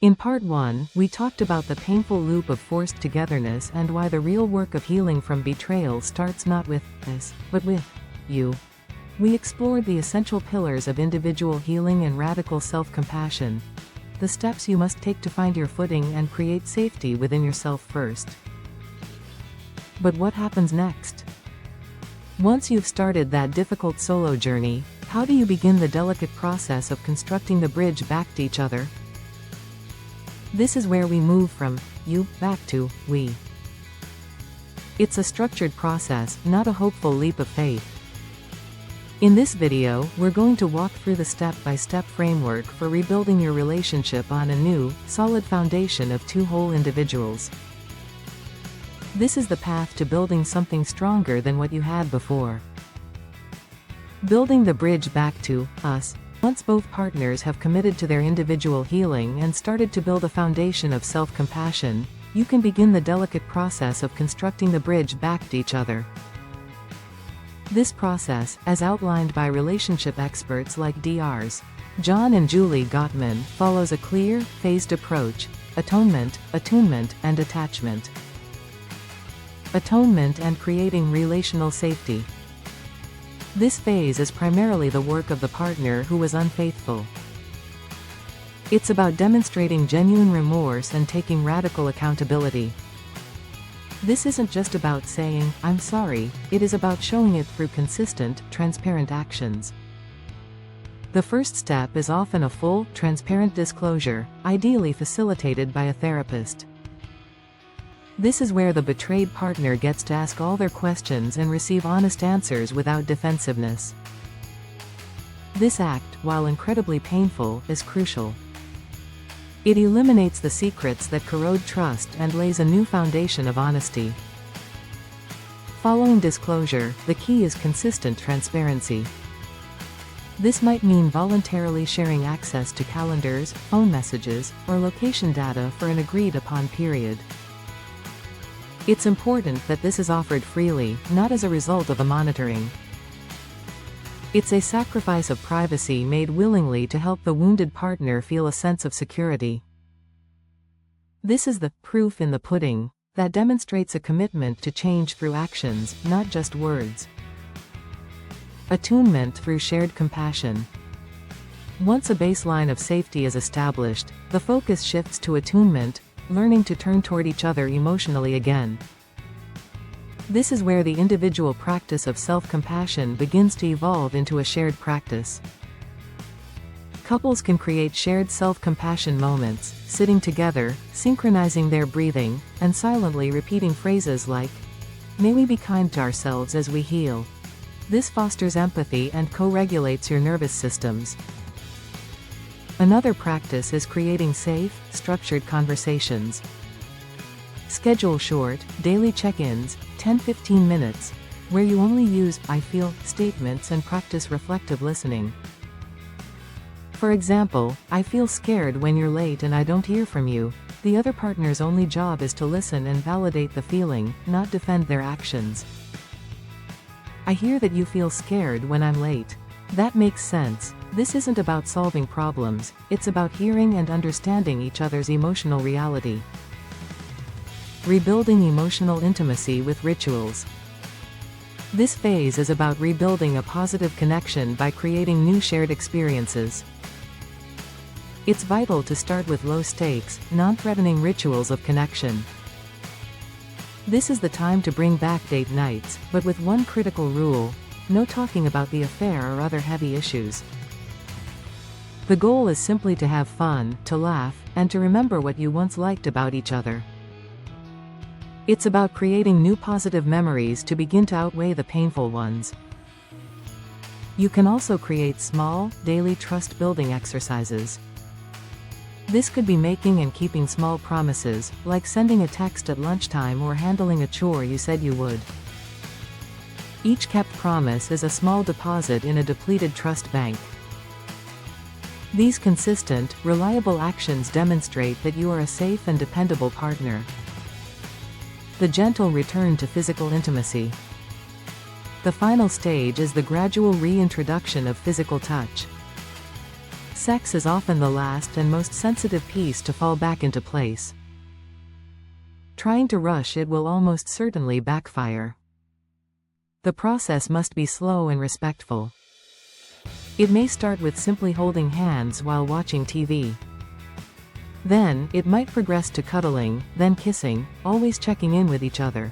In part 1, we talked about the painful loop of forced togetherness and why the real work of healing from betrayal starts not with us, but with you. We explored the essential pillars of individual healing and radical self-compassion, the steps you must take to find your footing and create safety within yourself first. But what happens next? Once you've started that difficult solo journey, how do you begin the delicate process of constructing the bridge back to each other? This is where we move from you back to we. It's a structured process, not a hopeful leap of faith. In this video, we're going to walk through the step-by-step framework for rebuilding your relationship on a new, solid foundation of two whole individuals. This is the path to building something stronger than what you had before. Building the bridge back to us. Once both partners have committed to their individual healing and started to build a foundation of self-compassion, you can begin the delicate process of constructing the bridge back to each other. This process, as outlined by relationship experts like Drs. John and Julie Gottman, follows a clear, phased approach: atonement, attunement, and attachment. Atonement and creating relational safety. This phase is primarily the work of the partner who was unfaithful. It's about demonstrating genuine remorse and taking radical accountability. This isn't just about saying, "I'm sorry," it is about showing it through consistent, transparent actions. The first step is often a full, transparent disclosure, ideally facilitated by a therapist. This is where the betrayed partner gets to ask all their questions and receive honest answers without defensiveness. This act, while incredibly painful, is crucial. It eliminates the secrets that corrode trust and lays a new foundation of honesty. Following disclosure, the key is consistent transparency. This might mean voluntarily sharing access to calendars, phone messages, or location data for an agreed-upon period. It's important that this is offered freely, not as a result of a monitoring. It's a sacrifice of privacy made willingly to help the wounded partner feel a sense of security. This is the proof in the pudding that demonstrates a commitment to change through actions, not just words. Attunement through shared compassion. Once a baseline of safety is established, the focus shifts to attunement, learning to turn toward each other emotionally again. This is where the individual practice of self-compassion begins to evolve into a shared practice. Couples can create shared self-compassion moments, sitting together, synchronizing their breathing, and silently repeating phrases like, "May we be kind to ourselves as we heal." This fosters empathy and co-regulates your nervous systems. Another practice is creating safe, structured conversations. Schedule short, daily check-ins, 10-15 minutes, where you only use "I feel" statements and practice reflective listening. For example, "I feel scared when you're late and I don't hear from you." The other partner's only job is to listen and validate the feeling, not defend their actions. "I hear that you feel scared when I'm late. That makes sense." This isn't about solving problems, it's about hearing and understanding each other's emotional reality. Rebuilding emotional intimacy with rituals. This phase is about rebuilding a positive connection by creating new shared experiences. It's vital to start with low-stakes, non-threatening rituals of connection. This is the time to bring back date nights, but with one critical rule: no talking about the affair or other heavy issues. The goal is simply to have fun, to laugh, and to remember what you once liked about each other. It's about creating new positive memories to begin to outweigh the painful ones. You can also create small, daily trust-building exercises. This could be making and keeping small promises, like sending a text at lunchtime or handling a chore you said you would. Each kept promise is a small deposit in a depleted trust bank. These consistent, reliable actions demonstrate that you are a safe and dependable partner. The gentle return to physical intimacy. The final stage is the gradual reintroduction of physical touch. Sex is often the last and most sensitive piece to fall back into place. Trying to rush it will almost certainly backfire. The process must be slow and respectful. It may start with simply holding hands while watching TV. Then, it might progress to cuddling, then kissing, always checking in with each other.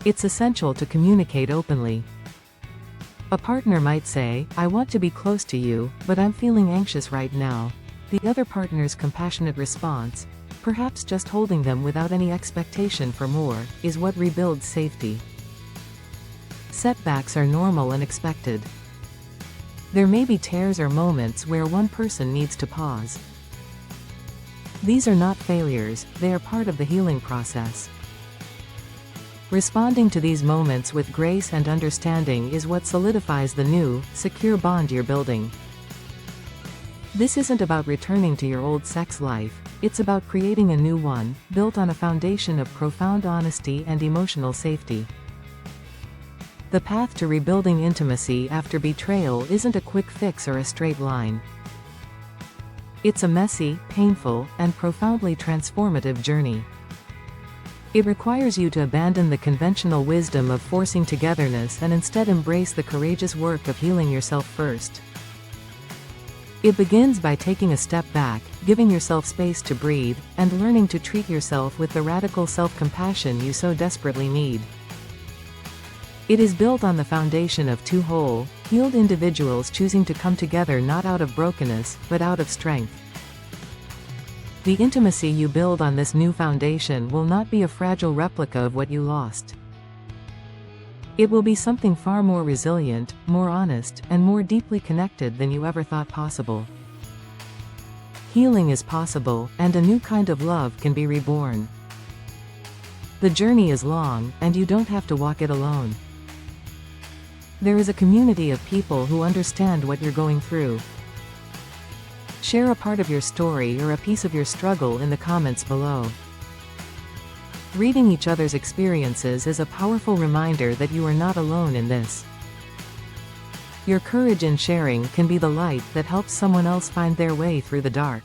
It's essential to communicate openly. A partner might say, "I want to be close to you, but I'm feeling anxious right now." The other partner's compassionate response, perhaps just holding them without any expectation for more, is what rebuilds safety. Setbacks are normal and expected. There may be tears or moments where one person needs to pause. These are not failures, they are part of the healing process. Responding to these moments with grace and understanding is what solidifies the new, secure bond you're building. This isn't about returning to your old sex life, it's about creating a new one, built on a foundation of profound honesty and emotional safety. The path to rebuilding intimacy after betrayal isn't a quick fix or a straight line. It's a messy, painful, and profoundly transformative journey. It requires you to abandon the conventional wisdom of forcing togetherness and instead embrace the courageous work of healing yourself first. It begins by taking a step back, giving yourself space to breathe, and learning to treat yourself with the radical self-compassion you so desperately need. It is built on the foundation of two whole, healed individuals choosing to come together not out of brokenness, but out of strength. The intimacy you build on this new foundation will not be a fragile replica of what you lost. It will be something far more resilient, more honest, and more deeply connected than you ever thought possible. Healing is possible, and a new kind of love can be reborn. The journey is long, and you don't have to walk it alone. There is a community of people who understand what you're going through. Share a part of your story or a piece of your struggle in the comments below. Reading each other's experiences is a powerful reminder that you are not alone in this. Your courage in sharing can be the light that helps someone else find their way through the dark.